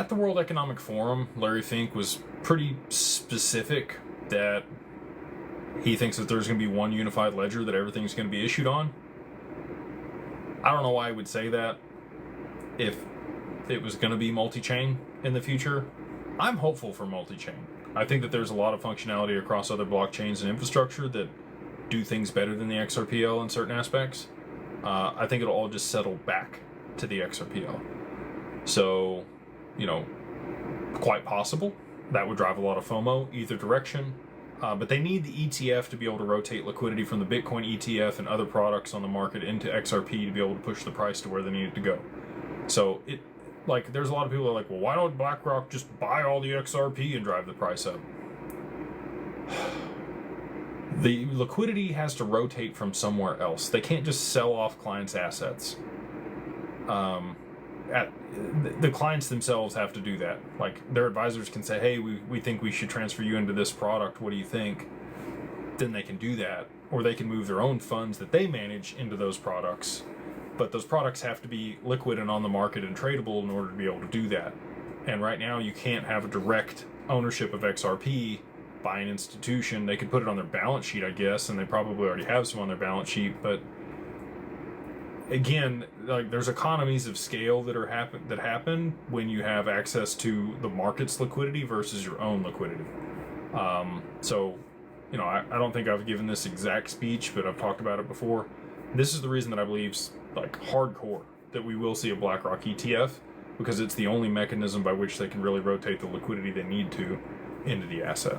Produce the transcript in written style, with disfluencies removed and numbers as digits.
at the World Economic Forum, Larry Fink was pretty specific that he thinks that there's going to be one unified ledger that everything's going to be issued on. I don't know why I would say that if it was going to be multi-chain in the future. I'm hopeful for multi-chain. I think that there's a lot of functionality across other blockchains and infrastructure that do things better than the XRPL in certain aspects. I think it'll all just settle back to the XRPL. So, quite possible. That would drive a lot of FOMO either direction. But they need the ETF to be able to rotate liquidity from the Bitcoin ETF and other products on the market into XRP to be able to push the price to where they need it to go. So there's a lot of people that are like, well, why don't BlackRock just buy all the XRP and drive the price up? The liquidity has to rotate from somewhere else. They can't just sell off clients' assets. The clients themselves have to do that. Like, their advisors can say, hey, we think we should transfer you into this product. What do you think? Then they can do that. Or they can move their own funds that they manage into those products. But those products have to be liquid and on the market and tradable in order to be able to do that. And right now, you can't have a direct ownership of XRP by an institution. They could put it on their balance sheet, I guess, and they probably already have some on their balance sheet, but again, there's economies of scale that happen when you have access to the market's liquidity versus your own liquidity. So, I don't think I've given this exact speech, but I've talked about it before. This is the reason that I believe, hardcore, that we will see a BlackRock ETF, because it's the only mechanism by which they can really rotate the liquidity they need to into the asset.